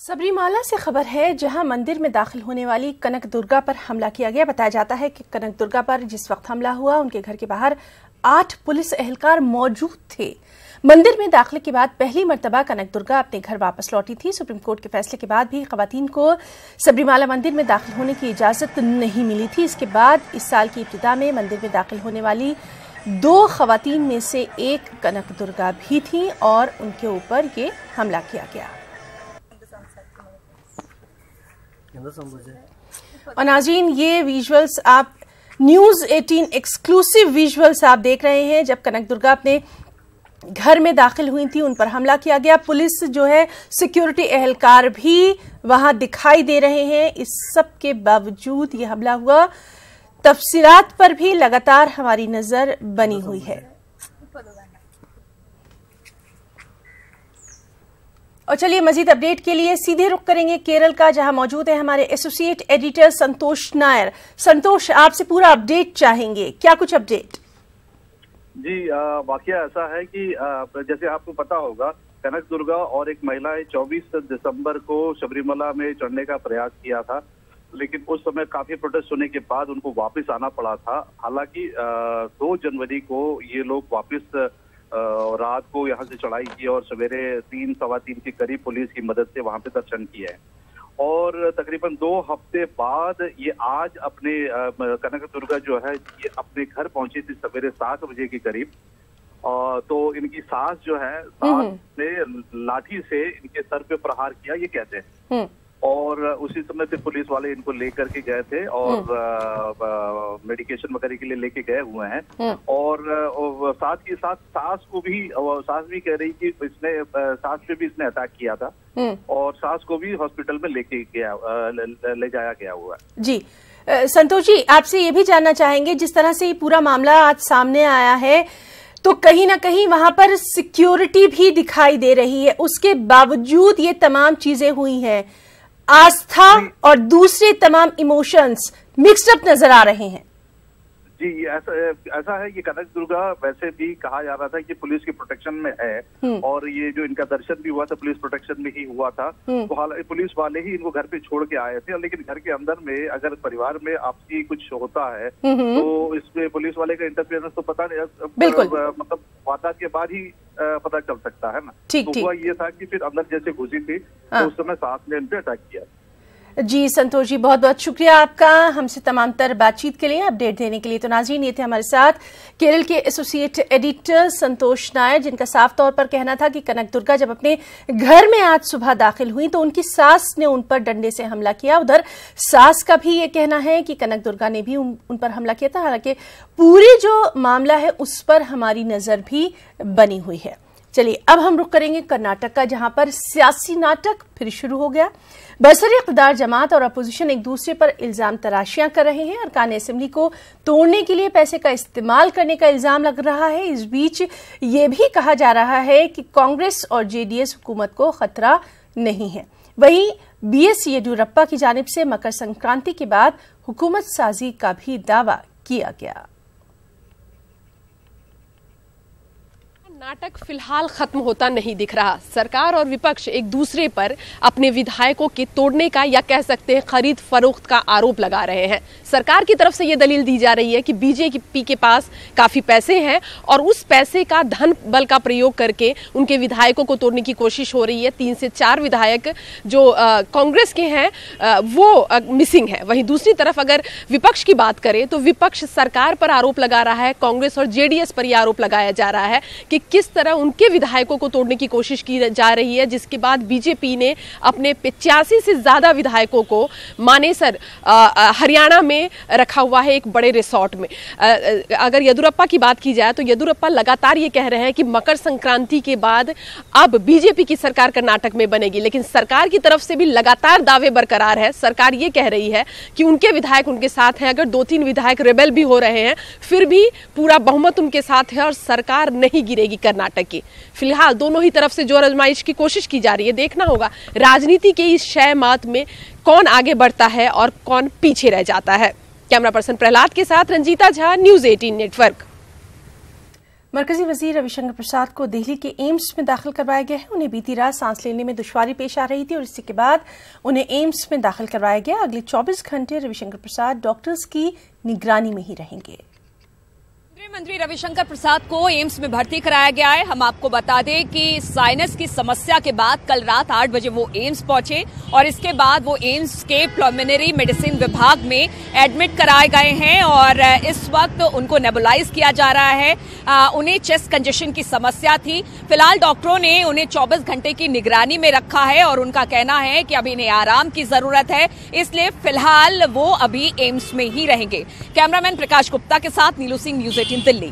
सबरीमाला से खबर है, जहां मंदिर में दाखिल होने वाली कनक दुर्गा पर हमला किया गया। बताया जाता है कि कनक दुर्गा पर जिस वक्त हमला हुआ, उनके घर के बाहर 8 पुलिस एहलकार मौजूद थे। मंदिर में दाखिले के बाद पहली मर्तबा कनक दुर्गा अपने घर वापस लौटी थी। सुप्रीम कोर्ट के फैसले के बाद भी खवातीन को सबरीमाला मंदिर में दाखिल होने की इजाजत नहीं मिली थी। इसके बाद इस साल की इब्तिदा में मंदिर में दाखिल होने वाली 2 खवातीन में से एक कनक दुर्गा भी थी और उनके ऊपर ये हमला किया गया। और नाज़रीन, ये विजुअल्स आप न्यूज़ 18 एक्सक्लूसिव विजुअल्स आप देख रहे हैं। जब कनक दुर्गा अपने घर में दाखिल हुई थी, उन पर हमला किया गया। पुलिस जो है, सिक्योरिटी एहलकार भी वहां दिखाई दे रहे हैं। इस सब के बावजूद ये हमला हुआ। तफसीलात पर भी लगातार हमारी नजर बनी हुई है। और चलिए, मजीद अपडेट के लिए सीधे रुख करेंगे केरल का, जहां मौजूद है हमारे एसोसिएट एडिटर संतोष नायर। संतोष, आपसे पूरा अपडेट चाहेंगे, क्या कुछ अपडेट? जी, वाकया ऐसा है कि जैसे आपको पता होगा, कनक दुर्गा और एक महिला 24 दिसंबर को सबरीमला में चढ़ने का प्रयास किया था, लेकिन उस समय काफी प्रोटेस्ट होने के बाद उनको वापस आना पड़ा था। हालांकि 2 जनवरी को ये लोग वापस रात को यहाँ से चढ़ाई की और सवेरे 3 सवा 3 के करीब पुलिस की मदद से वहां पे दर्शन किए हैं। और तकरीबन 2 हफ्ते बाद ये आज अपने कनक दुर्गा जो है, ये अपने घर पहुंची थी सवेरे 7 बजे के करीब। तो इनकी सास जो है, सास ने लाठी से इनके सर पे प्रहार किया, ये कहते हैं। और उसी समय से पुलिस वाले इनको लेकर के गए थे और मेडिकेशन वगैरह के लिए लेके गए हुए हैं। और साथ ही साथ सास भी कह रही कि सास पे भी इसने अटैक किया था और सास को भी हॉस्पिटल में ले जाया गया हुआ है। जी संतोष जी, आपसे ये भी जानना चाहेंगे, जिस तरह से ये पूरा मामला आज सामने आया है, तो कहीं ना कहीं वहां पर सिक्योरिटी भी दिखाई दे रही है। उसके बावजूद ये तमाम चीजें हुई हैं। आस्था और दूसरे तमाम इमोशंस मिक्स्ड अप नजर आ रहे हैं। जी, ऐसा है। ये कनक दुर्गा वैसे भी कहा जा रहा था कि पुलिस की प्रोटेक्शन में है, और ये जो इनका दर्शन भी हुआ था पुलिस प्रोटेक्शन में ही हुआ था। तो हालांकि पुलिस वाले ही इनको घर पे छोड़ के आए थे, लेकिन घर के अंदर में अगर परिवार में आपसी कुछ होता है तो इसमें पुलिस वाले का इंटरफेरेंस तो पता नहीं, मतलब वारदात के बाद ही पता चल सकता है ना। तो हुआ ये था कि फिर अंदर जैसे घुसी थी तो उस समय सास ने इन पे अटैक किया। जी संतोष जी, बहुत बहुत शुक्रिया आपका हमसे तमाम तर बातचीत के लिए, अपडेट देने के लिए। तो नाज़रीन, ये थे हमारे साथ केरल के एसोसिएट एडिटर संतोष नायर, जिनका साफ तौर पर कहना था कि कनक दुर्गा जब अपने घर में आज सुबह दाखिल हुई तो उनकी सास ने उन पर डंडे से हमला किया। उधर सास का भी ये कहना है कि कनक दुर्गा ने भी उन पर हमला किया था। हालांकि पूरी जो मामला है उस पर हमारी नजर भी बनी हुई है। चलिए, अब हम रुख करेंगे कर्नाटक का, जहां पर सियासी नाटक फिर शुरू हो गया। बरसरी इक़्तिदार जमात और अपोजिशन एक दूसरे पर इल्जाम तराशियां कर रहे हैं। अरकान असेंबली को तोड़ने के लिए पैसे का इस्तेमाल करने का इल्जाम लग रहा है। इस बीच ये भी कहा जा रहा है कि कांग्रेस और जेडीएस हुकूमत को खतरा नहीं है। वहीं बीएस येदियुरप्पा की जानिब से मकर संक्रांति के बाद हुकूमत साजी का भी दावा किया गया। नाटक फिलहाल खत्म होता नहीं दिख रहा। सरकार और विपक्ष एक दूसरे पर अपने विधायकों के तोड़ने का, या कह सकते हैं खरीद फरोख्त का आरोप लगा रहे हैं। सरकार की तरफ से यह दलील दी जा रही है कि बीजेपी के पास काफी पैसे हैं और उस पैसे का धन बल का प्रयोग करके उनके विधायकों को तोड़ने की कोशिश हो रही है। 3 से 4 विधायक जो कांग्रेस के हैं वो मिसिंग है। वहीं दूसरी तरफ अगर विपक्ष की बात करें तो विपक्ष सरकार पर आरोप लगा रहा है, कांग्रेस और जेडीएस पर यह आरोप लगाया जा रहा है कि किस तरह उनके विधायकों को तोड़ने की कोशिश की जा रही है, जिसके बाद बीजेपी ने अपने 85 से ज्यादा विधायकों को मानेसर हरियाणा में रखा हुआ है, एक बड़े रिसोर्ट में। अगर येदियुरप्पा की बात की जाए तो येदियुरप्पा लगातार ये कह रहे हैं कि मकर संक्रांति के बाद अब बीजेपी की सरकार कर्नाटक में बनेगी, लेकिन सरकार की तरफ से भी लगातार दावे बरकरार है। सरकार ये कह रही है कि उनके विधायक उनके साथ हैं। अगर 2-3 विधायक रेबेल भी हो रहे हैं, फिर भी पूरा बहुमत उनके साथ है और सरकार नहीं गिरेगी कर्नाटक की। फिलहाल दोनों ही तरफ से जोर आजमाइश की कोशिश की जा रही है। देखना होगा राजनीति के इस शय मात में कौन आगे बढ़ता है और कौन पीछे रह जाता है। कैमरा पर्सन प्रहलाद के साथ रंजीता झा, न्यूज़ 18 नेटवर्क। मरकजी वजीर रविशंकर प्रसाद को दिल्ली के एम्स में दाखिल करवाया गया है। उन्हें बीती रात सांस लेने में दुश्वारी पेश आ रही थी और इसके बाद उन्हें एम्स में दाखिल करवाया गया। अगले 24 घंटे रविशंकर प्रसाद डॉक्टर्स की निगरानी में ही रहेंगे। मंत्री रविशंकर प्रसाद को एम्स में भर्ती कराया गया है। हम आपको बता दें कि साइनस की समस्या के बाद कल रात 8 बजे वो एम्स पहुंचे और इसके बाद वो एम्स के पल्मोनरी मेडिसिन विभाग में एडमिट कराए गए हैं और इस वक्त उनको नेबुलाइज किया जा रहा है। उन्हें चेस्ट कंजेशन की समस्या थी। फिलहाल डॉक्टरों ने उन्हें 24 घंटे की निगरानी में रखा है और उनका कहना है कि अभी इन्हें आराम की जरूरत है, इसलिए फिलहाल वो अभी एम्स में ही रहेंगे। कैमरामैन प्रकाश गुप्ता के साथ नीलू सिंह, न्यूज़ 18 दिल्ली।